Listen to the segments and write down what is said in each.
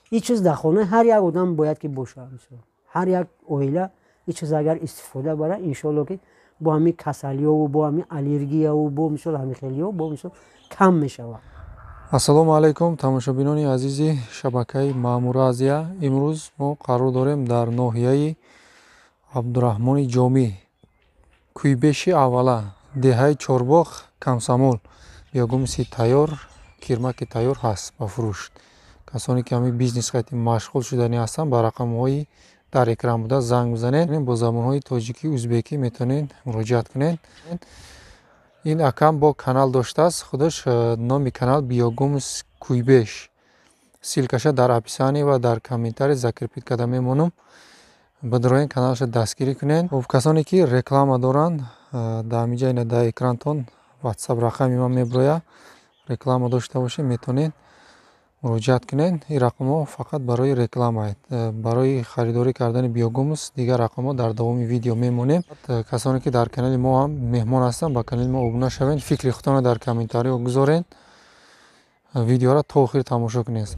این چیز در خانه هر یک آدم باید که باشه. هر یک اویلا این چیز اگر استفاده بره انشالله که با همین کسلی ها و با همین الرژی ها و با مثل همین خیلی ها با مثل کم میشه. ассалому алайкум тамошобинони азизи шабакаи маъмура азия. имрӯз мо қарор дорем дар ноҳияи абдураҳмони ҷомӣ кӯйбеши аввала деҳаи чорбоғ камсамол биёгумси тайёр кирмаки тайёр ҳаст ба фурӯш. касоне ки ҳамин бизнес қайти машғул шудани ҳастанд ба рақамҳои дар экран буда занг бизанед бо забонҳои тоҷикӣ узбекӣ метавонед муроҷиат кунед. ин акам бо канал доштааст, худаш номи канал биёгумс кӯйбеш. силкаша дар описание ва дар комментарий закрепит карда мемонам. бадроен каналаша дастгирӣ кунед. касоне ки реклама доранд дар ҳаминҷа ина дар экрантон ватсап рақами ман мебирояд. реклама дошта бошед метавонед муроҷиат кунед. ин рақамҳо фақат барои рекламааст. барои харидорӣ кардани биёгумс дигар рақамҳо дар давоми видео мемонем. касоне ки дар канали мо ҳам меҳмон ҳастанд ба канали мо обуна шавед. фикри худтонро дар комментариҳо гузоред. видеоро то охир тамошо кунед.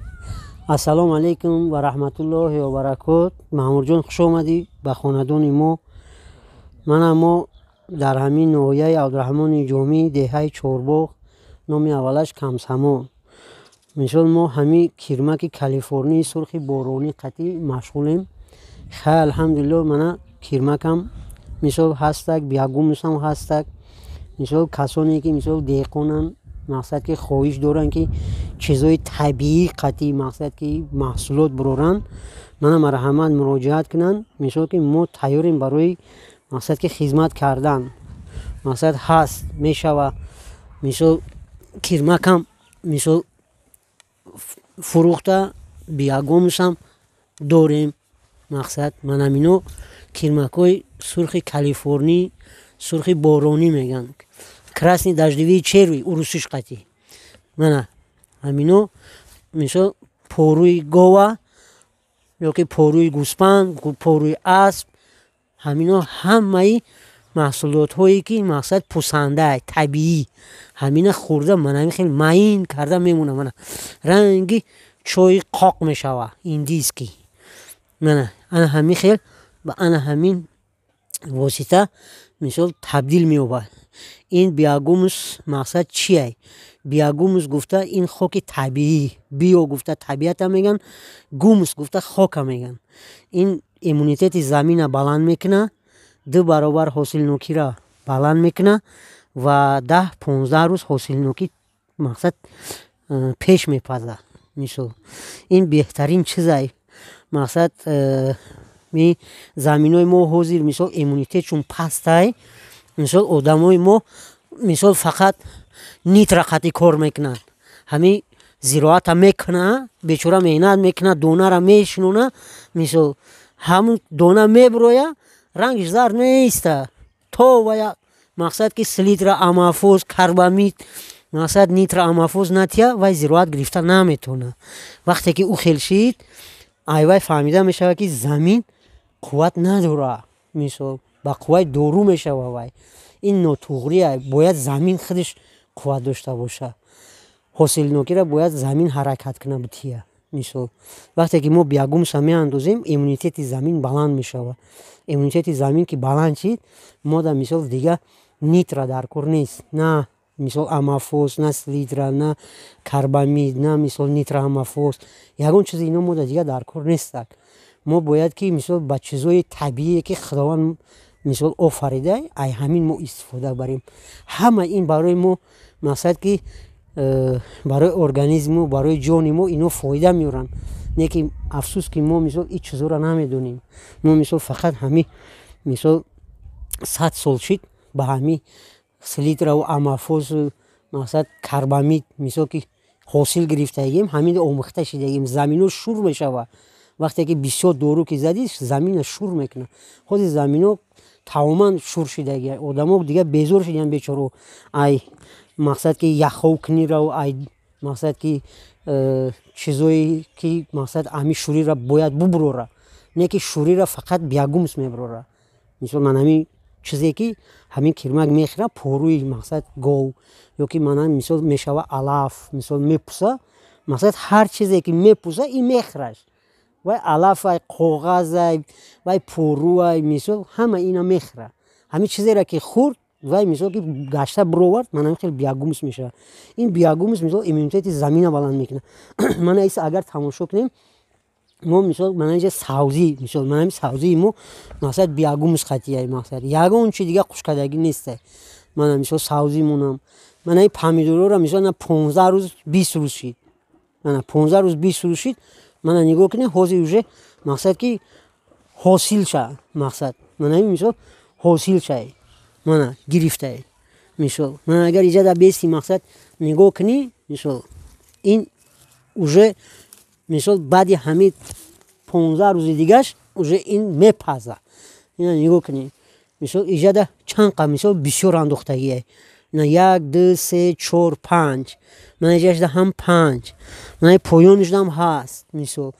ассалому алайкум ва раҳматуллоҳи ва баракот. маъмурҷон хуш омадӣ ба хонадони мо. мана мо дар ҳамин ноҳияи абдураҳмони ҷомӣ деҳаи чорбоғ номи аввалаш камсамон. мисол мо ҳамин кирмаки калифорнии сурхи боронӣ қатӣ машғулем. хай алҳамдулиллоҳ мана кирмакам мисол ҳастак биягумусам ҳастак. мисол касоне ки мисол деҳқонанд мақсад ки хоҳиш доранд ки чизои табиӣ қатӣ мақсад ки маҳсулот буроранд мана марҳамат муроҷиат кунанд. мисол ки мо тайёрем барои мақсад ки хизмат кардан. мақсад ҳаст мешава мисол кирмакам мисол фурӯхта биягумусам дорем. мақсад ман ҳамино кирмакҳои сурхи калифорнӣ сурхи боронӣ меган красни даждевии черви урусиш қатӣ. мана ҳамино мисол порӯи гова ёки порӯи гӯспанд порӯи асп ҳамино ҳамаи маҳсулотҳое ки мақсад пусандаа табиӣ ҳамина хӯрда манами хеле маин карда мемона. мана ранги чойи қоқ мешава индийский. мана ана ҳамин хел ба ана ҳамин восита мисол табдил меёбад. ин биягумус мақсад чие? биягумус гуфта ин хоки табиӣ. био гуфта табиата меган, гумус гуфта хока меган. ин иммунитети замина баланд мекуна, 2 баробар ҳосилнокиро баланд мекуна ва 10-15 рӯз ҳосилнокӣ мақсад пеш мепаза. мисол ин беҳтарин чизай. мақсад ми заминои мо ҳозир мисол иммунитетшон пастай. мисол одамои мо мисол фақат нитра қатӣ кор мекунанд. ҳамин зироата мекуна бечора меҳнат мекуна донара мешинона мисол ҳамун дона мебироя рангиш зар неиста то вая мақсад ки слитра амафоз карбамид мақсад нитра амафоз натия вай зироат гирифта наметона. вақте ки ӯ хел шид айвай фаҳмида мешава ки замин қувват надора. мисол ба қувваи дору мешава вай. ин нотуғрия бояд замин худаш қувват дошта боша. ҳосилнокира бояд замин ҳаракат куна бития. мисол вақте ки мо биягумса меандозем иммунитети замин баланд мешава. иммунитети замин ки баланд шид мода мисол дига нитра дар кор нест. на мисол амафос на слитра на карбамид на мисол нитра амафос ягон чизи ино мода дига дар кор нестак. мо бояд ки мисол ба чизои табиие ки худованд мисол офарида ай ҳамин мо истифода барем. ҳама ин барои мо мақсад ки барои организму барои ҷони мо ино фоида меоранд. не ки афсус ки мо мисол ин чизоро намедонем. мо мисол фақат ҳамин мисол 100 сол шид ба ҳамин слитраву амафозу мақсад карбамид мисол ки ҳосил гирифтагим ҳамин омӯхта шидагим. замино шур мешава. вақте ки бисёр дору ки зади замина шур мекуна. ҳозир замино тамоман шур шидаги одамо дига безор шидан бечоро ай мақсад ки яховкнира ай мақсад ки чизое ки мақсад ами шурира бояд бубурора. не ки шурира фақат биягумс мебурора. мисол ман ҳамин чизе ки ҳамин кирмак мехӯра порӯи мақсад гов ёки мана мисол мешава алаф мисол мепуса мақсад ҳар чизе ки мепӯса и мехӯраш вай алафай коғазай вай пӯруай мисол ҳама ина мехӯра ҳамин чизеро ки хӯрд вай мисол ки гашта бировард манам хеле биягумус мешавад ин биягумус мисол иммунитети замина баланд мекунад мана иса агар тамошо кунем мо мисол манаҷа савзӣ мисол манами савзии мо мақсад биягумус хатияй мақсад ягон чи дига хушкадагӣ нестай мана мисол савзимонам мана ин помидорро мисол на 15 рӯз 20 рӯз шид мана 15 рӯз 20 рӯз шид мана нигоҳ кунем ҳозир уже мақсад ки ҳосил ша мақсад мана ин мисол ҳосил шай мана гирифтай мисол мана агар иҷада бести мақсад нигоҳ кунӣ мисол ин уже мисол баъди ҳамин 15 рӯзи дигаш уже ин мепаза ина нигоҳ кунӣ мисол иҷада чанд қа мисол бисёр андохтагиай на 1 2 3 4 5 мана иҷашда ҳам 5 мана поёнишдам ҳаст мисол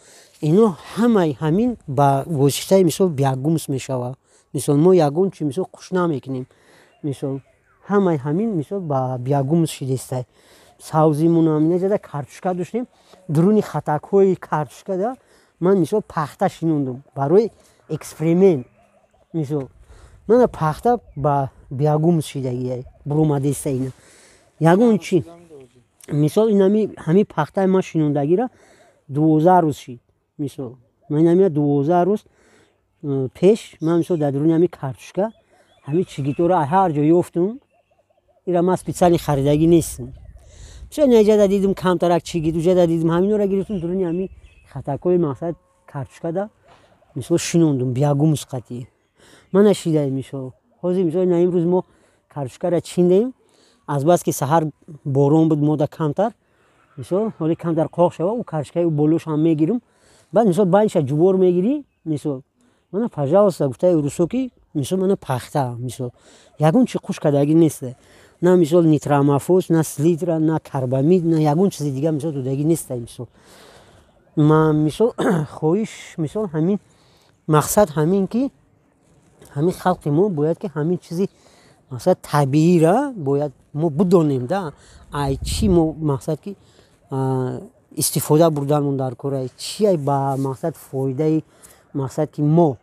ино ҳамаи ҳамин ба воситаи мисол биягумус мешавад мисол мо ягон чи мисол қуш намекунем мисол ҳамаи ҳамин мисол ба биягумус шидестай савзимонам инаҷада картошка доштем дуруни хатакҳои картошкада ман мисол пахта шинондум барои эксперимент мисол мана пахта ба биягумус шидагиай буромадеста ина ягон чи мисол инами ҳамин пахтаи ман шинондагира 12 рӯз шид мисол ман инамия 12 рӯз пеш ман мисол дар дуруни ҳамин картошка ҳамин чигитора ҳар ҷо ёфтум ира ман специали харидагӣ нестам мисол инаҷада дидум камтарак чигит уҷада дидум ҳаминора гирифтум дуруни ҳамин хатакҳои мақсад картошкада мисол шинондум биягумус қатӣ мана шидай мисол ҳозир мисол ина имрӯз мо картошкара чиндем азбаски саҳар борон буд мода камтар мисол ҳоли камтар қоқ шава у картошкаи у болошам мегирам баъд мисол байниша ҷубор мегирӣ мисол мана пожалуйста гуфтаи урусо ки мисол мана пахта мисол ягон чи хушкадагӣ неста на мисол нитрамафос на слитра на карбамид на ягон чизи дига мисол додагӣ нестай мисол ман мисол хоҳиш мисол ҳамин мақсад ҳамин ки ҳамин халқи мо бояд ки ҳамин чизи мақсад табиира бояд мо бидонем да ай чи мо мақсад ки истифода бурданмон дар кора чи ай ба мақсад фоидаи мақсад ки мо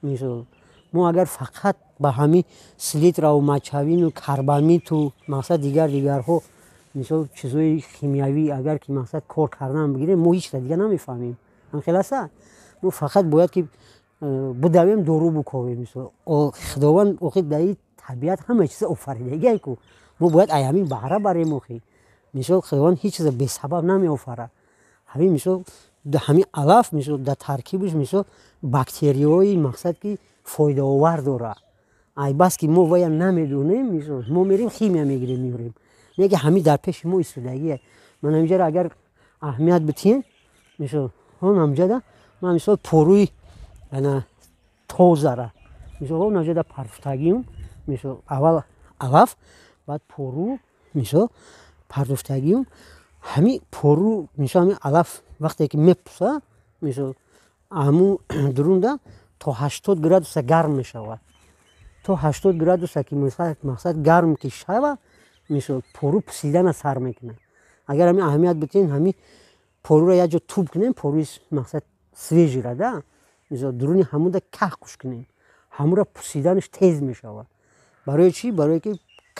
мисол мо агар фақат ба ҳамин слитраву мачавину карбамиту мақсад дигарҳо мисол чизҳои химиявӣ агар ки мақсад кор кардан бигирем мо ҳеч дига намефаҳмем ҳамхеласа мо фақат бояд ки будавем дору буковем мисол худованд охи дар ин табиат ҳама чиза офаридагиай ку мо бояд ай ҳамин баҳра барем охи мисол худованд ҳеч чиза бесабаб намеофара ҳамин мисол ҳамин алаф мисол дар таркибаш мисол бактерияҳои мақсад ки фоидаовар дора ай бас ки мо вая намедонем мисол мо мерем химия мегирем меорем не ки ҳамин дар пеши мо истодагиай ман ҳаминҷаро агар аҳамият битиҳем мисол ҳон ҳамҷада ман мисол пӯрӯи ана тозара мисол ҳон ҳамҷада партофтагиюм мисол аввал алаф баъд пӯрӯ мисол партофтагиюм ҳамин пӯрӯ мисол ҳамин алаф вақте ки мепӯса мисол аму дурунда то 80 градуса гарм мешавад то 80 градуса ки мақсад гарм ки шава мисол пӯрӯ пӯсидана сар мекунад агар ҳамин аҳамият битиҳем ҳамин пӯрӯро як ҷо туб кунем пӯрӯи мақсад свежира да мисол дуруни ҳамуда каҳ куш кунем ҳамура пӯсиданаш тез мешавад барои чӣ барое ки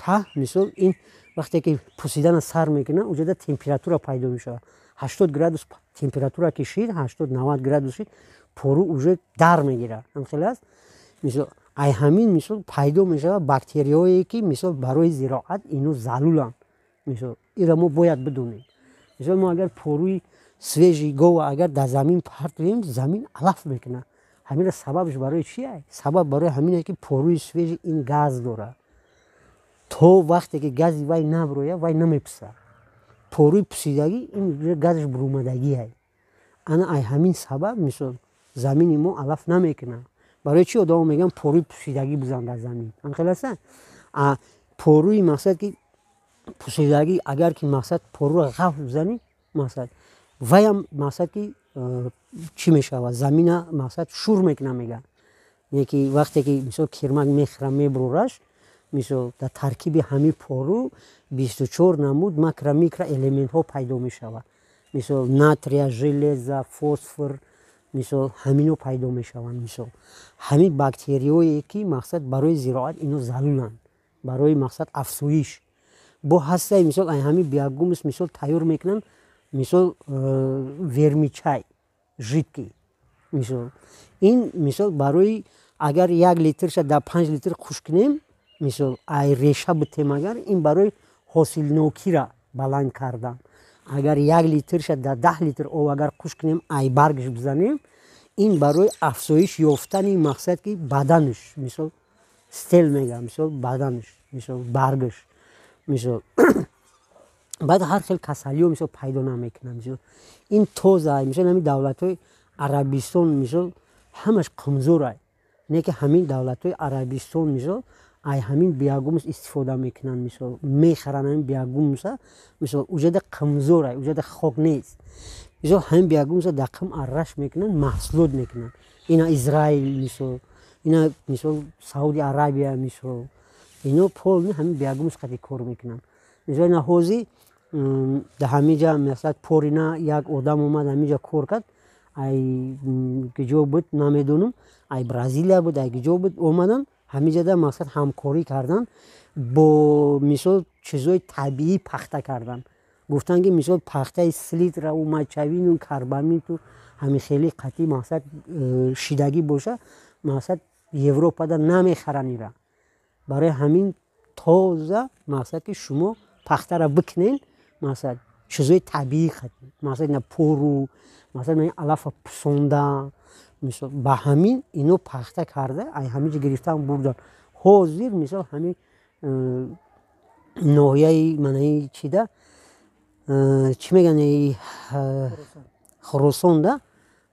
каҳ мисол ин вақте ки пӯсидана сар мекунад уҷада температура пайдо мешавад 80 градус температура ки шид 80-90 градус шид пӯрӯ уже дар мегирад ҳамхеласт мисол ай ҳамин мисол пайдо мешавад бактерияҳое ки мисол барои зироат ино залуланд мисол ира мо бояд бидонем мисол мо агар пӯрӯи свежи гова агар дар замин партоем замин алаф мекунад ҳамира сабабаш барои чи ай сабаб барои ҳамине ки пӯрӯи свежи ин газ дорад то вақте ки гази вай набирояд вай намепӯсад пӯрӯи пӯсидагӣ ин газаш буромадагӣ ай ана ай ҳамин сабаб мисол замини мо алаф намекунад барои чи одамо мегӯянд пӯрӯи пӯсидагӣ бизан дар замин ҳамхеласа пӯрӯи мақсад ки пӯсидагӣ агар ки мақсад пӯрӯро ғафл бизанӣ мақсад ваям мақсад ки чӣ мешавад замина мақсад шур мекунад мегӯянд не ки вақте ки мисол кирмак мехӯра меброраш мисол дар таркиби ҳамин пӯрӯ 24 намуд макро микро элементҳо пайдо мешавад мисол натрия, железа, фосфор, мисол ҳамино пайдо мешаванд. Мисол ҳамин бактериёе ки мақсад барои зироат ино заруранд, барои мақсад афзоиш бо ҳастаи мисол ҳамин биогумус мисол тайёр мекунанд. Мисол вермичай жидкий мисол ин мисол барои агар 1 литрша дар 5 литр хуш кунем мисол ай реша битем агар ин барои ҳосилнокира баланд кардан. Агар 1 литрша дар 10 литр об агар хуш кунем ай баргаш бизанем ин барои афзоиш ёфтани мақсад ки баданаш мисол стел мегам мисол баданаш мисол баргаш мисол баъд ҳар хел касалиё мисол пайдо намекунам. Мисол ин тоза мисол ҳамин давлатҳои Арабистон мисол ҳамаш қамзорай не ки ҳамин давлатҳои Арабистон мисол ай ҳамин биогумус истифода мекунанд. Мисол мехаранд ҳамин биогумуса мисол уҷада қамзорай уҷада хок нест. Мисол ҳамин биогумуса дар қам арраш мекунанд маҳсулот мекунанд. Ина Израил мисол ина мисол Сауди Арабия мисол ино полни ҳамин биогумус қати кор мекунанд. Мисол ина ҳозир дар ҳаминҷа масалан порина як одам омад ҳаминҷа кор кард ай киҷо буд намедонам ай Бразилия буд ай киҷо буд омаданд ҳаминҷада мақсад ҳамкорӣ карданд бо мисол чизои табиӣ пахта карданд. Гуфтанд ки мисол пахтаи селитраву мачавину карбамиту ҳамин хели қатъи мақсад шидагӣ боша мақсад Европада намехаранд ира. Барои ҳамин тоза мақсад ки шумо пахтара бикунед мақсад чизои табиӣ қатъи мақсад ина пору мақсад ин алафа пусонда мисол ба ҳамин ино пахта карда ай ҳаминҷа гирифтан бурдан. Ҳозир мисол ҳамин ноҳияи манаи чида чӣ мегӯянд Хуросонда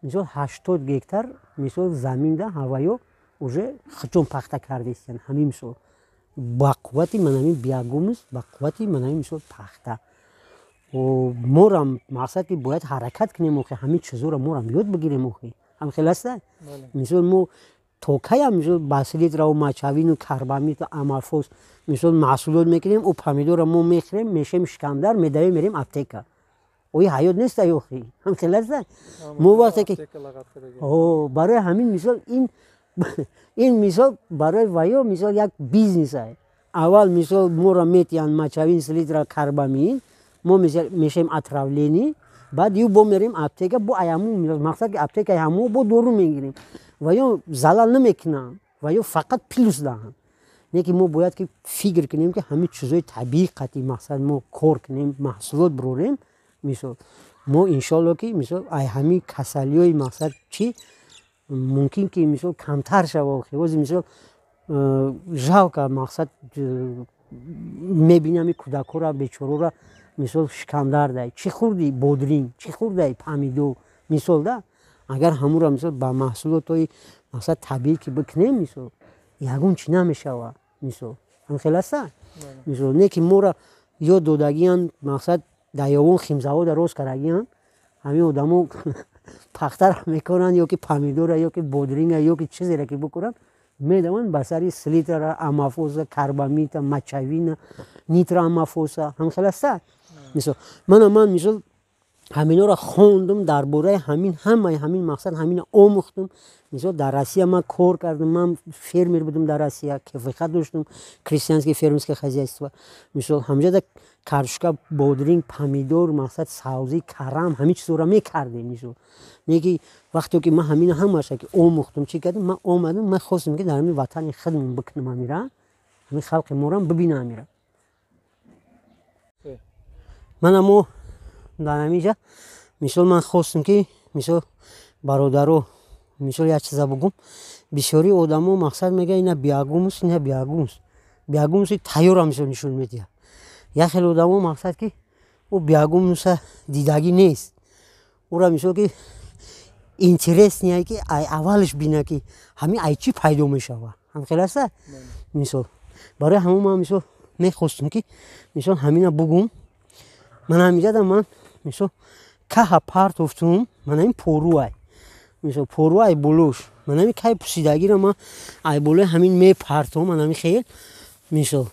мисол 80 гектар мисол заминда ҳаваё уже хачон пахта кардастанд. ҳамин мисол ба қуввати манамин биогумус ба қуввати манамин мисол пахта морам мақсад ки бояд ҳаракат кунем охи ҳамин чизора морам ёд бигирем охи ҳам хел аста мисол мо то кая мисол ба селитраву мачавину карбамиту амафос мисол маҳсулот мекунем у помидора мо мехӯрем мешем шикамдар медавем мерем аптека ои ҳаёт неста охи ҳам хел аста мо вақте ки барои ҳамин мисол ин мисол барои ваё мисол як бизнес ай. Аввал мисол мора метиҳанд мачавин селитра карбамин мо мешем отравление баъд ю бо мерем аптека бо аяму мақсад ки аптекаи ҳамо бо дору мегирем ва ё залал намекунанд ва ё фақат плюс даҳанд. Не ки мо бояд ки фикр кунем ки ҳамин чизои табиӣ қатъи мақсад мо кор кунем маҳсулот бирорем мисол мо иншоалло ки мисол ай ҳамин касалиёи мақсад чӣ мумкин ки мисол камтар шава ҳозир мисол жалка мақсад мебинам ин кӯдакора бечорора мисол шикамдар дай чӣ хӯрди бодринг чӣ хӯрдай помидор мисол да агар ҳамура мисол ба маҳсулотҳои мақсад табиӣ ки бикунем мисол ягон чӣ намешава мисол ҳамхел аста мисол не ки мора ёд додагиянд мақсад дар ёбон химзавода рост карагиянд ҳамин одамо пахтара мекунанд ё ки помидора ё ки бодринга ё ки чизере ки бикунанд медаванд ба сари селитра амафоса карбамита мачавина нитра амафоса ҳамхел аста мисол ман мисол ҳаминора хондум дар бораи ҳамин ҳамаи ҳамин мақсад ҳамина омӯхтум. Мисол дар Россия ман кор кардам ман фермер будам дар Россия кифоиқат доштум крестьянское фермерское хозяйство мисол ҳамҷада картошка бодринг помидор мақсад сабзӣ карам ҳамин чизора мекардем мисол не ки вақте ки ман ҳамина ҳамаша ки омӯхтум чӣ кардам ман омадам ман хостам ки дар ҳамин ватани худмон бикунам амира ҳамин халқи морам бибинам амира манамо дар ҳаминҷа мисол ман хостам ки мисол бародаро мисол як чиза бугум бисёри одамо мақсад мегӯянд ина биогумуси тайёра мисол нишон медиҳад. Як хел одамо мақсад ки ӯ биогумуса дидагӣ нест ура мисол ки интересния ки ай аввалаш бина ки ҳамин ай чӣ пайдо мешава ҳамхел аста мисол барои ҳамон ман мисол мехостам ки мисол ҳамина бугум ман ҳаминҷада ман мисол каҳа партофтум манамин поруай мисол поруай болош манамин каи пусидагира ман ай болои ҳамин мепартом манамин хел мисол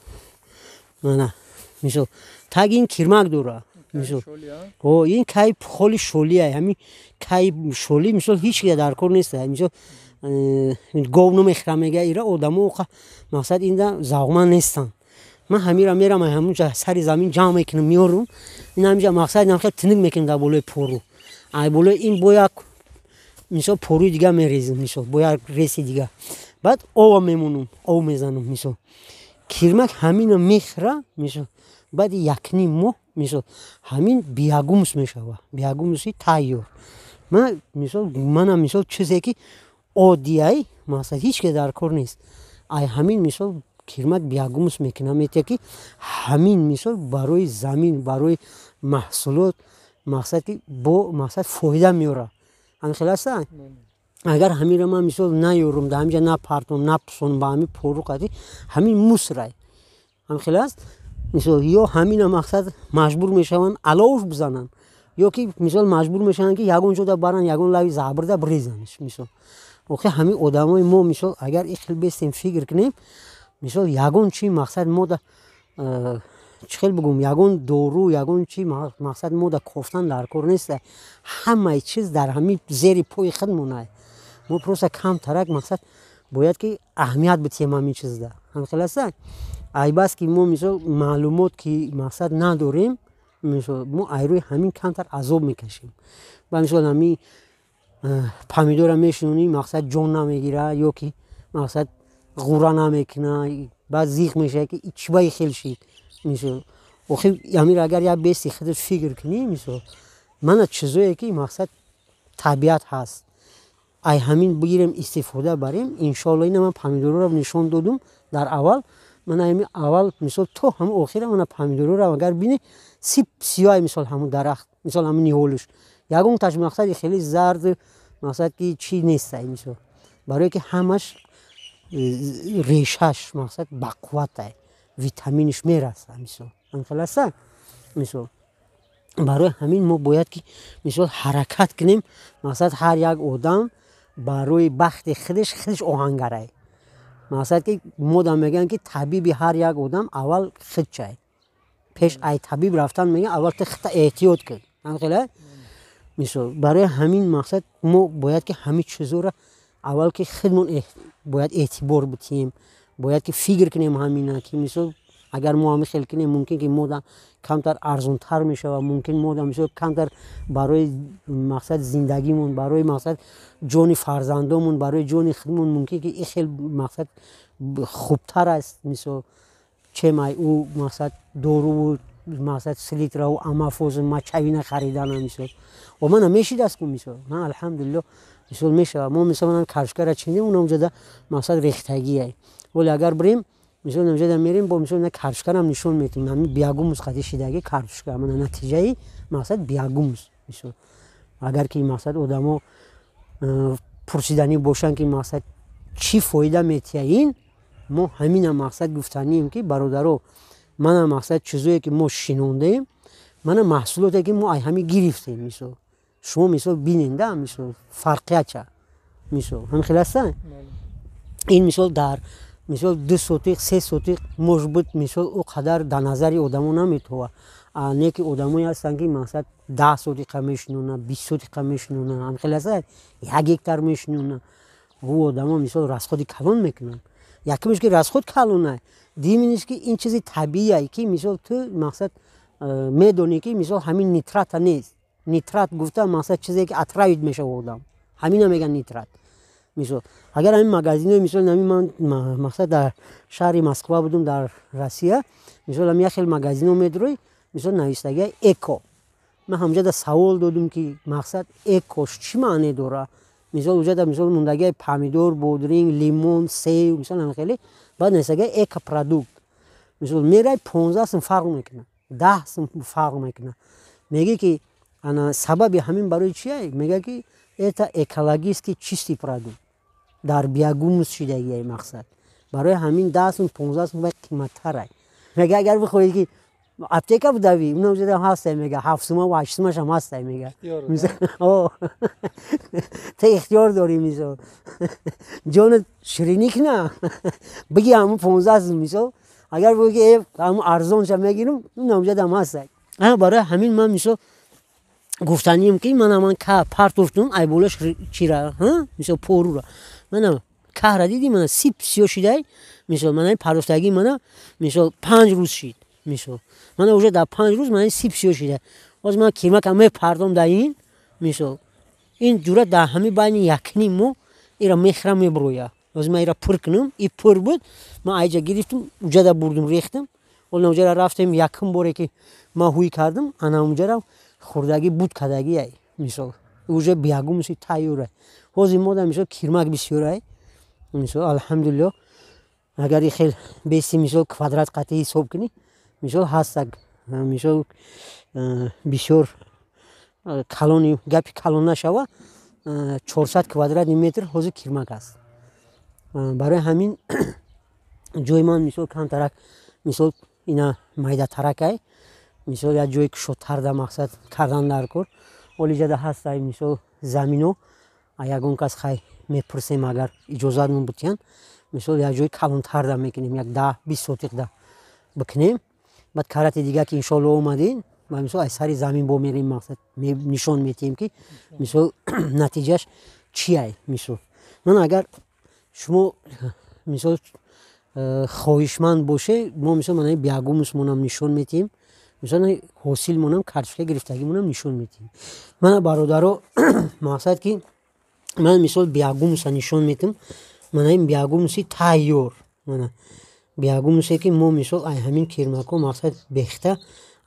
мана мисол таги ин кирмак дора мисол ин кай холи шоли ай ҳамин кай шоли мисол ҳеч ки дар кор нест мисол гов намехӯра мега ира одамо мақсад инда завғман нестанд ман ҳамира мерам ҳамунҷа сари замин ҷамъ мекунам меорум ин ҳаминҷа мақсад инам тинук мекунам дар болои пору ай болои ин бо як мисол поруи дига мерезим мисол бо як реси дига баъд ова мемонум ов мезанам мисол кирмак ҳамина мехӯра мисол баъди якним моҳ мисол ҳамин биягумус мешава биягумуси тайёр манам мисол чизе ки оддияй мақсад ҳеч ки дар кор нест ай ҳамин мисол кирмак биягумус мекунам мете ки ҳамин мисол барои замин барои маҳсулот мақсад ки бо мақсад фоида меёра ҳамихел аста агар ҳамира ман мисол наёрум дар ҳаминҷа напартом напусонам ба ҳамин пору қати ҳамин мусрай ҳамихел аст мисол ё ҳамина мақсад маҷбур мешаванд аловш бизананд ё ки мисол маҷбур мешаванд ки ягон ҷода баранд ягон лави забрда брезанш мисол охир ҳамин одамои мо мисол агар ихел бестем фикр кунем мисол ягон чи мақсад мо да чӣ хел бигӯм ягон дору ягон чи мақсад мо да кофтан дар кор неста ҳамаи чиз дар ҳамин зери пои худ монад мо просто камтарак мақсад бояд ки аҳамият битиҳем ҳамин чизда ҳамихел аста айбас ки мо мисол маълумот ки мақсад надорем мисол мо айрӯи ҳамин камтар азоб мекашем ба мисол ҳамин помидора мешунӣ мақсад ҷон намегира ё ки мақсад ғура намекуна баъд зиқ мешавад ки чӣ хел шид мисол охир амир агар як бести худат фикр кунӣ мисол мана чизое ки мақсад табиат ҳаст ай ҳамин бигирем истифода барем иншоалло ина ман помидорро нишон додум дар аввал мана ҳамин аввал мисол то ҳамин охира мана помидорро агар бинӣ сиёҳ мисол ҳамун дарахт мисол ҳамин ниҳолуш ягон таш мақсади хеле зарду мақсад ки чӣ нестай мисол барое ки ҳамаш решаш мақсад бақувватай витаминиш мераста мисол ҳамихел аста мисол барои ҳамин мо бояд ки мисол ҳаракат кунем мақсад ҳар як одам барои бахти худаш оҳангарай мақсад ки мода мегӯянд ки табиби ҳар як одам аввал худ чай пеш ай табиб рафтан мегӯянд аввал ту худта эҳтиёт кун ҳамихела мисол барои ҳамин мақсад мо бояд ки ҳамин чизоро аввал ки худмон бояд эътибор битиҳем бояд ки фикр кунем ҳамина ки мисол агар мо ҳамин хел кунем мумкин ки мода камтар арзонтар мешавад мумкин мода мисол камтар барои мақсад зиндагимон барои мақсад ҷони фарзандомон барои ҷони худмон мумкин ки ин хел мақсад хубтар аст мисол чемай ӯ мақсад дору мақсад селитраву амафозу мачавина харидан мисол мана мешидастку мисол ман алҳамдулилло мисол мешава мо мисол манам каршкара чиндем унамҷода мақсад рехтагиай вале агар бирем мисол намҷода мерем бо мисол на каршкарам нишон метим ҳамин биягумус қати шидаги каршка мана натиҷаи мақсад биягумус мисол агар ки мақсад одамо пурсиданӣ бошанд ки мақсад чӣ фоида метиҳаин мо ҳамина мақсад гуфтанием ки бародаро мана мақсад чизое ки мо шинондаем мана маҳсулоте ки мо ай ҳамин гирифтем мисол шумо мисол биненда мисол фарқияча мисол ҳамихел аста ин мисол дар мисол 2 сотиқ 3 сотиқ можбит мисол ӯ қадар дар назари одамо наметова не ки одамое ҳастанд ки мақсад 10 сотиқа мешинонанд 20 сотиқа мешинонанд ҳамихел аста 1 гектар мешинонанд ӯ одамо мисол расходи калон мекунанд якумш ки расход калонай дуюминиш ки ин чизи табиияй ки мисол ту мақсад медонӣ ки мисол ҳамин нитрата нест нитрат гуфта мақсад чизе ки атравид мешава одам ҳамина меган нитрат мисол агар ҳамин магазинои мисол ҳамин ман мақсад дар шаҳри Москва будум дар Россия мисол ҳамин як хел магазино медирои мисол навистагиай эко ман ҳамҷода савол додум ки мақсад экош чӣ маъне дора мисол уҷода мисол мондагиай помидор бодринг лимон сев мисол ҳамихеле баъд навистагиай эко продукт мисол мерай 15 сум фарқ мекуна 10 сум фарқ мекуна меги ки ана сабаби ҳамин барои чиай мега ки это экологически чистый продукт дар биягумус шидагиай мақсад барои ҳамин 10 сум 15 сум қиматтарай мега агар бихоҳед ки аптека будавӣ унамҷода ҳастай мега 7 сума ва 8 сумаш ҳам ҳастай мега та ихтиёр дорӣ мисол ҷонат ширинӣ куна биги ҳамун 15 сум мисол агар бигӯ ки ҳамун арзонша мегирам унамҷода ҳам ҳастай برای همین من مثلا گفتنیم که من که پارت افتم ای بولش چی را مثلا پورو را من که را دیدی من سیو شیدای مثلا من پاروفتگی من مثلا 5 روز شید مثلا من اوجا در 5 روز من سیو شیده باز من کیما کم پاردم در این مثلا این جوره در همه بین یکنی مو ایرا میخرم میبرویا باز من ایرا پر کنم ای پر بود من ایجا گرفتم اوجا در بردم ریختم اون اوجا را رفتم یکم باره که من هوی کردم انا اونجا را خوردگی بود کدگی ای مثلا اوجا بیاگو میسی تایوره حوزی مودا مثلا کیرمک بسیاره مثلا الحمدلله اگر خیلی بیستی مثلا کوادرات قطعی حساب کنی مثلا هست مثلا بسیار کلونی گپی کلون نشوه 400 کوادرات متر حوزی کیرمک است برای همین جای من مثلا کم ترک مثلا اینا مایده ترکه مثلا یا جایی که شدتر در مقصد کردن در کار ولی جده هست مثلا زمینو یکون کس خیلی میپرسیم اگر اجازت من بودین مثلا یا جایی کلونتر در میکنیم یک 10-20 سوتیق در بکنیم بعد کارت دیگه که انشالله اومدین و مثلا از سری زمین با میریم مقصد نشان میتیم که مثلا نتیجهش چیه مثلا من اگر شما مثلا خواهشمند باشه ما مثلا من بیاگومش منم نشون میتیم مثلا حاصل منم کارتشکه گرفتگی منم نشون میتیم من برادرو مقصد که من مثلا بیاگومش نشون میتم من این بیاگومشی تایور من بیاگومشی که ما مثلا همین کیرمکو مقصد بخته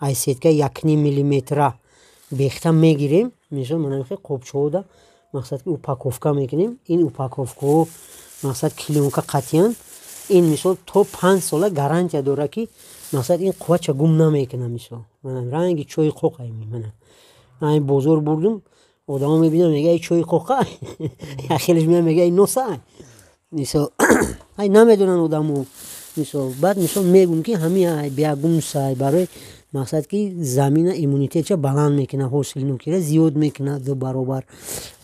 ای سیتکه 1 میلیمتر بخته میگیریم مثلا من خیلی قوبچودا مقصد که اوپاکوفکا میکنیم این اوپاکوفکو مقصد کلیونکا قطعاً این مثلا تو 5 ساله گارانتی داره که مقصد این قوه چه گم نمیکنه مثلا من رنگی چوی خوقه من بزرگ بردم آدم میبینم میگه ای چوی خوقه یا خیلیش میگه ای نوسه مثلا ای نمیدونن آدمو مثلا بعد مثلا میگم که همین بیاگم سای برای مقصد که زمین ایمونیته چه بلند میکنه حاصل نمیگیره زیاد میکنه 2 برابر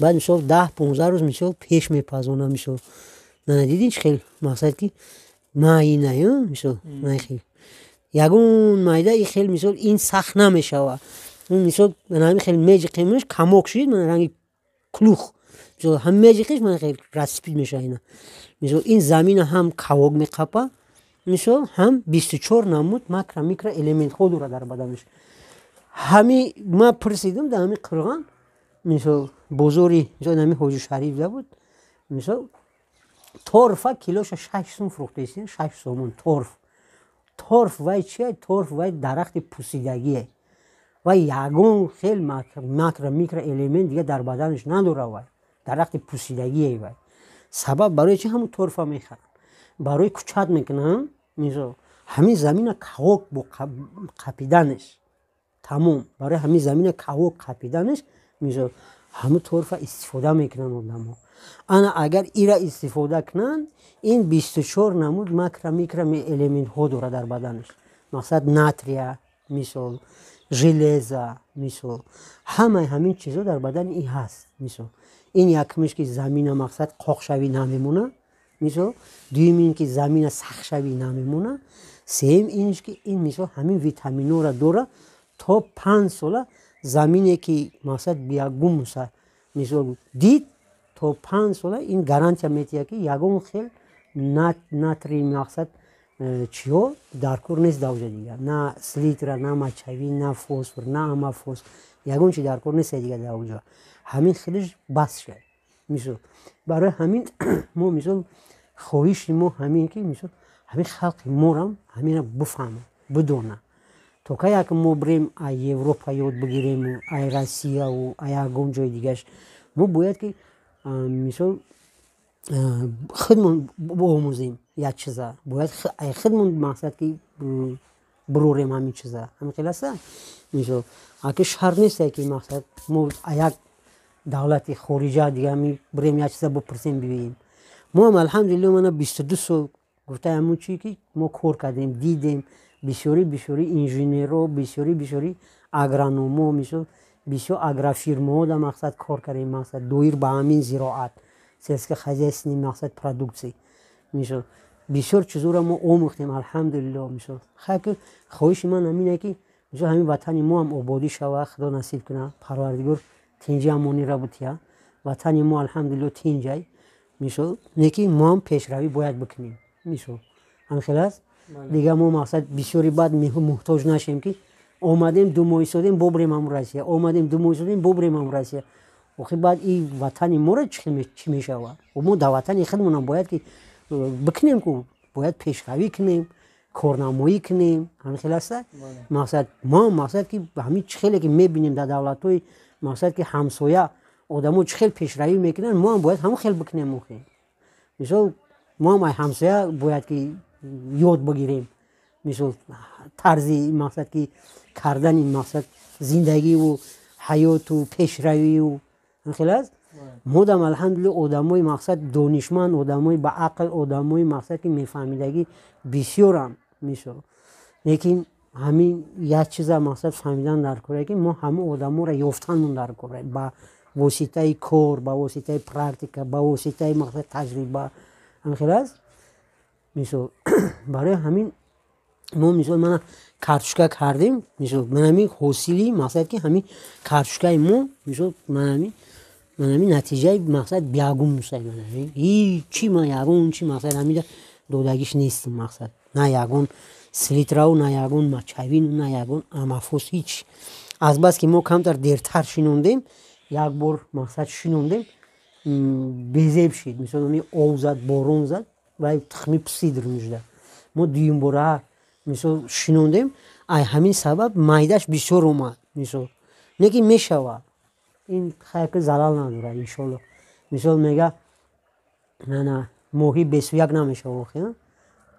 بعد مثلا 10-15 روز مثلا پیش میپزونه مثلا ندیدین خیلی مقصد که نه اینه مثلا نه خیلی یگون مایده ای خیلی مثلا این سخت نمیشه و اون مثلا من همین خیلی میجقیمش کمک شید من رنگی کلوخ مثلا هم میجقیش من خیلی رسپید میشه اینا مثلا این زمین هم کواگ میقپه مثلا هم 24 نمود ماکرو میکرو الیمنت خود رو در بدنش همین ما پرسیدم در همین قرغان مثلا بزرگی مثلا همین حاجی شریف ده بود مثلا تورفا کیلوش 6 سوم فروخته است 6 سومون تورف وای چیه تورف وای درخت پوسیدگیه و یگون خیلی ماکرو میکرو الیمنت دیگه در بدنش نداره وای درخت پوسیدگیه وای سبب برای چی همون تورفا میخرن برای کوچات میکنن مثلا همین زمین کاوک با قپیدنش تمام برای همین زمین کاوک قپیدنش مثلا همون تورفا استفاده میکنن آدم‌ها انا اگر ایرا استفاده کنن این 24 نمود ماکرو میکرو الیمنت ها داره در بدنش مقصد ناتریا مثلا ژلزا مثلا همین چیزا در بدن این هست مثلا این یکمش که زمین مقصد قاق شوی نمیمونه مثلا دوم که زمین سخت شوی نمیمونه سوم اینش که این مثلا همین ویتامینا را داره تا 5 ساله زمینی که مقصد بیاگم مثلا دید تا 5 ساله این گارانتی میتیه که یگون خیلی ناتری مقصد چیو در کور نیست دوجه دیگه نه سلیتر نه مچوی نه فسفر نه امافوس یگون چی در کور نیست دیگه دوجه همین خیلیش بس شد مثلا برای همین ما مثلا خواهش ما همین که مثلا همین خلق ما هم همین بفهمه بدونه تو که یک ما بریم ای اروپا یاد بگیریم ای روسیه و ای اگون جای دیگهش ما باید که مثلا خودمون بآموزیم یک چیزا باید خودمون مقصد که بروریم همین چیزا همین خیلی است مثلا اگه شهر نیست که مقصد ما یک دولت خارجی دیگه می بریم یک چیزا بپرسیم ببینیم ما هم الحمدلله من 22 سال گفته همون چی که ما کار کردیم دیدیم بسیاری انژینرها بسیاری اگرونوما مثلا بسیار اگرافیرما در مقصد کار کردیم مقصد دویر به همین زراعت سیاسک خزیسنی مقصد پروداکسی مثلا بسیار چیزا رو ما آموختیم الحمدلله مثلا خواهش من همینه که мисол ҳамин ватани мо ҳам ободӣ шава, худо насиб куна, парвардигор тинҷи амонира бутия, ватани мо алҳамдулилло тинҷай, мисол не ки мо ҳам пешравӣ бояд бикунем, мисол ҳамхел аст. Дига мо мақсад бисёри баъд муҳтоҷ нашем ки омадем ду моҳ истодем бобрем ҳамун Россия, омадем ду моҳ истодем бобрем ҳамун Россия. охир баъд ин ватани моро чӣ мешава? Мо дар ватани худмонам бояд ки бикунем ку бояд пешравӣ кунем, корнамоӣ кунем, ҳамхел аста. Мақсад мо мақсад ки ҳамин чӣ хеле ки мебинем дар давлатҳои мақсад ки ҳамсоя одамо чӣ хел пешравӣ мекунанд, мо ҳам бояд ҳамон хел бикунем. охир мисол мо ҳам ай ҳамсоя бояд ки ёд бигирем, мисол тарзи мақсад ки кардани мақсад зиндагиву ҳаёту пешравию ҳамхел аст. мо дам алҳамдулилло одамои мақсад донишманд, одамои баақл, одамои мақсад ки мефаҳмидагӣ бисёрам, мисол лекин ҳамин як чиза мақсад фаҳмидан дар кора ки мо ҳамон одаморо ёфтанмон дар кора ба воситаи кор, ба воситаи практика, ба воситаи мақсад таҷриба, ҳамхел аст. мисол барои ҳамин мо мисол мана картошка кардем, мисол манами ҳосили мақсад ки ҳамин картошкаи мо мисол манами натиҷаи мақсад биягум мусай ҳичи ма ягон чи мақсад ҳамида додагиш нестим, мақсад на ягон селитрау, на ягон мачавину, на ягон амафос ҳич. Азбас ки мо камтар дертар шинондем, як бор мақсад шинондем безеб шид, мисол ов зад, борон зад ва тухми пусидр мужда. Мо дуюм бора мисол шинондем, ай ҳамин сабаб майдаш бисёр омад, мисол не ки мешава, ин хайки залал надора иншоалло. мисол мега нана моҳи 21 намешава, охир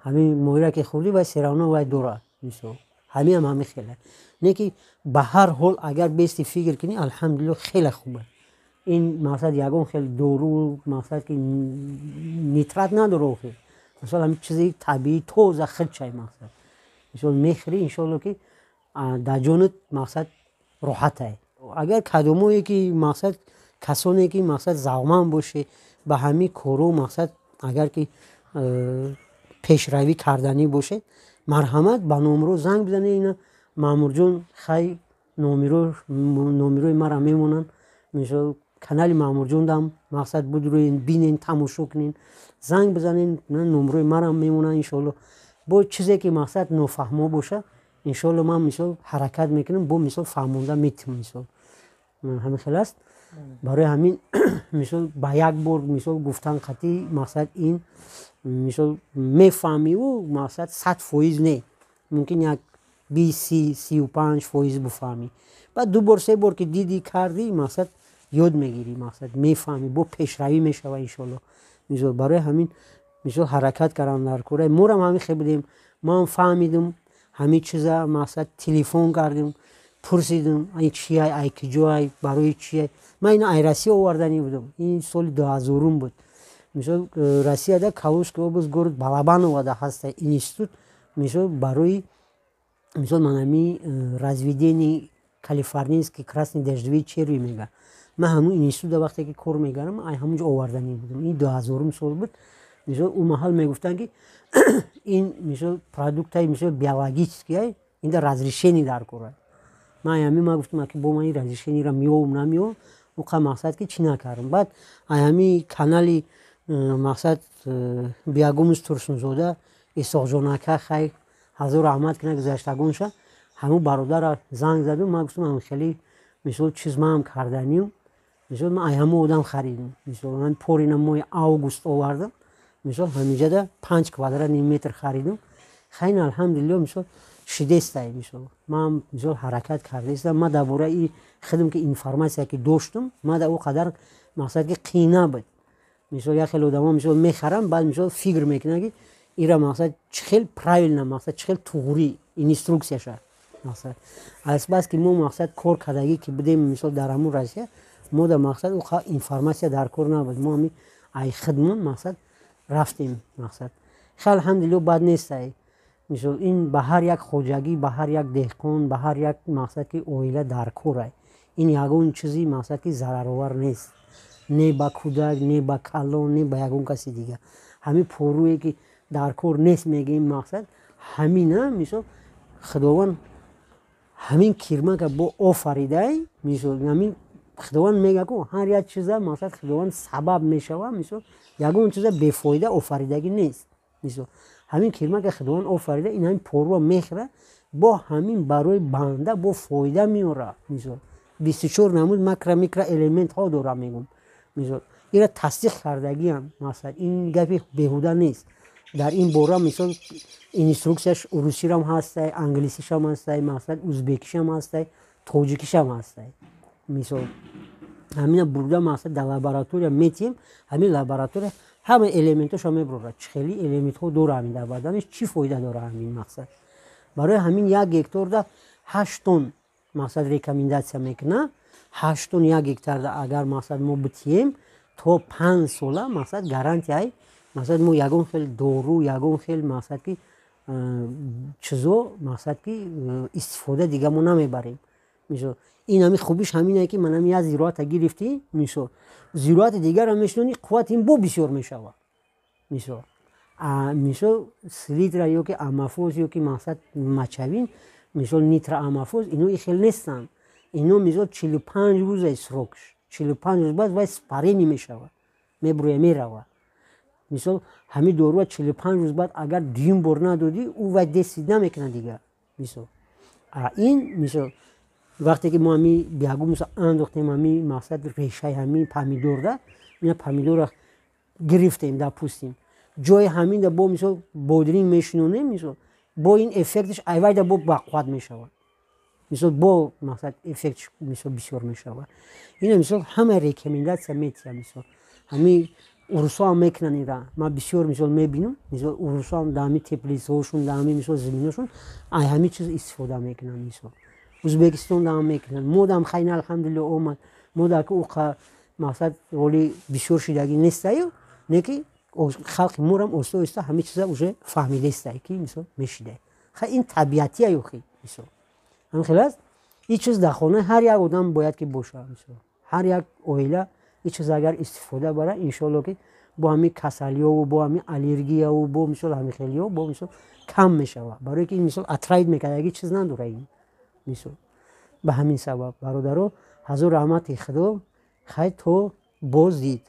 ҳамин моҳира ки хурди вай серавно вай дора, мисол ҳамин ҳам хеле не ки ба ҳар ҳол агар бести фикр кунӣ алҳамдулилло хеле хуба. ин мақсад ягон хел дору мақсад ки нитрат надора, охир мисол ҳамин чизи табиӣ тоза хирчай мақсад мисол мехӯрӣ иншоалло ки дар ҷонит мақсад роҳатай. агар кадомое ки мақсад касоне ки мақсад завқманд боше ба ҳамин кору мақсад агар ки пешравӣ карданӣ бошед, марҳамат ба номеро занг бизанед. ина маъмурҷон хай номерои мара мемонанд, мисол канали маъмурҷон дам мақсад будурӯен бинен тамошо кунен, занг бизанен, номерои мара мемонанд. иншоалло бо чизе ки мақсад нофаҳмо боша иншоалло ман мисол ҳаракат мекунам бо мисол фаҳмонда метим, мисол ҳамин хел аст. барои ҳамин мисол ба як бор мисол гуфтан қатъи мақсад ин мисол мефаҳмиву мақсад 100% не, мумкин як 20-35% буфаҳмӣ. баъд ду бор се бор ки дидӣ кардӣ мақсад ёд мегирӣ, мақсад мефаҳмӣ, бо пешравӣ мешава иншоалло. мисол барои ҳамин мисол ҳаракат кардам дар кораи морам ҳамин хел будем, ман фаҳмидим ҳамин чиза мақсад телефон кардем, пурсидим ай чиай, ай киҷоай, барои чиай. ман ина ай Россия оварданӣ будам, ин соли 2000 буд. мисол Россияда Калужская область, город Балабановада ҳаста институт, мисол барои мисол манами разведени калифорнийский красный дождевик черви мега. ман ҳамун институтда вақте ки кор мекардам ай ҳамунҷо оварданӣ будам. ин 2000 сол буд. мисол он маҳал мегуфтанд ки ин мисол продуктаи мисол биологический инда разрешение дар кора. ман ҳамин ма гуфтам ки бо ман ин разрешениеро меёвам намеёвам, уқа мақсад ки чӣ накардам. баъд ҳамин канали мақсад биягумус Турсунзода Исоқҷонака хай ҳазор раҳмат кина гузаштагонша ҳамун бародара занг заду. ман гуфтам ҳамин хеле мисол чиз маам карданию, мисол ман ай ҳамун одам харидам, мисол ман порина моҳи август овардам, мисол ҳаминҷада 5 квадратный метр харидам. хайна алҳамдулилло мисол шидестай, мисол ман мисол ҳаракат кардаистам. ман дар бораи худам ки информация ки доштам ман дар о қадар мақсад ки қӣ набуд. мисол як хел одамо мисол мехаранд, баъд мисол фикр мекунанд ки ира мақсад чӣ хел правилна, мақсад чӣ хел туғрӣ инструксияша мақсад асбас ки мо мақсад кор кардагӣ ки будем мисол дар ҳамун Россия мо дар мақсад уқа информация дар кор набуд. мо ҳамин ай хидмон мақсад рафтем мақсад хел алҳамдулилло бад нестай. мисол ин ба ҳар як хоҷагӣ, ба ҳар як деҳқон, ба ҳар як мақсад ки оила дар корай. ин ягон чизи мақсад ки зараровар нест, не ба кӯдак, не ба калон, не ба ягон каси дига. ҳамин порӯе ки дар кор нест мегӯем мақсад ҳамина мисол худованд ҳамин кирмака бо офаридай мисол ҳамин худованд мега ку ҳар як чиза масалан худованд сабаб мешава мисол ягон чиза бефоида офаридагӣ нест мисол ҳамин кирмака худованд офарида ин ҳамин порро мехӯра бо ҳамин барои банда бо фоида меора мисол 24 намуд микро элементҳо дора мегум мисол ира тасдиқ кардагиам масалан ин гапи беҳуда нест дар ин бора мисол инструксияш русиям ҳастай англисишам ҳастай масалан узбекишам ҳастай тоҷикишам ҳастай мисол ҳамина бурда масалан дар лаборатория метиҳем ҳамин лаборатория ҳама элементоша мебурад чӣ хели элементҳо дора ҳамин дар баданаш чӣ фоида дора ҳамин мақсад барои ҳамин 1 гектарда 8 тонн мақсад рекомендатсия мекунам 8 тонн 1 гектарда агар мақсад мо битием то 5 сола мақсад гарантияи мақсад мо ягон хел дору ягон хел мақсад ки чизо мақсад ки истифода дига мо намебарем мисол ин ҳамин хубиш ҳамине ки ман ҳамин як зироата гирифтӣ мисол зироати дигара мешунӣ қуввати ин бо бисёр мешавад мисол мисол селитра ёки амафоз ёки мақсад мачавин мисол нитра амафоз ино ихел нестанд ино мисол 45 рӯза срокш 45 рӯз баъд вай спарени мешавад мебурӯя меравад мисол ҳамин доруа 45 рӯз баъд агар дуюм бор надодӣ ӯ вай дести намекунад дигар мисол ин мисол вақте ки мо ҳамин ягон мисол андохтем ҳамин мақсад решаи ҳамин помидорда ина помидора гирифтем допустим ҷои ҳаминда бо мисол бодринг мешинонем мисол бо ин эффектиш айвайда бо бақувват мешавад мисол бо мақсад эффектиш мисол бисёр мешавад ина мисол ҳама рекомендатсия метиҳам мисол ҳамин урусоам мекунанд ира ман бисёр мисол мебинам мисол урусоам дар ҳамин теплисаҳошун дар ҳамин мисол зиминошун ай ҳамин чиз истифода мекунанд мисол ӯзбекистон дам мекунанд мо дам хайна алҳамдулилла омад мо дар ки уқа мақсад роли бисёр шидагӣ нестаю неки халқи морам оста оста ҳамин чиза уже фаҳмидестай ки мисол мешидай хай ин табиатия ёхи мисол ҳам хел аст ин чиз дар хонаи ҳар як одам бояд ки бошад мисол ҳар як оила ин чиз агар истифода барад иншоалло ки бо ҳамин касалиёву бо ҳамин аллергияву бо мисол ҳамин хелиё бо мисол кам мешавад барое ки ин мисол атраид мекарад яги чиз надора ин мисол ба ҳамин сабаб бародаро ҳазор раҳмати худо хай то боздид.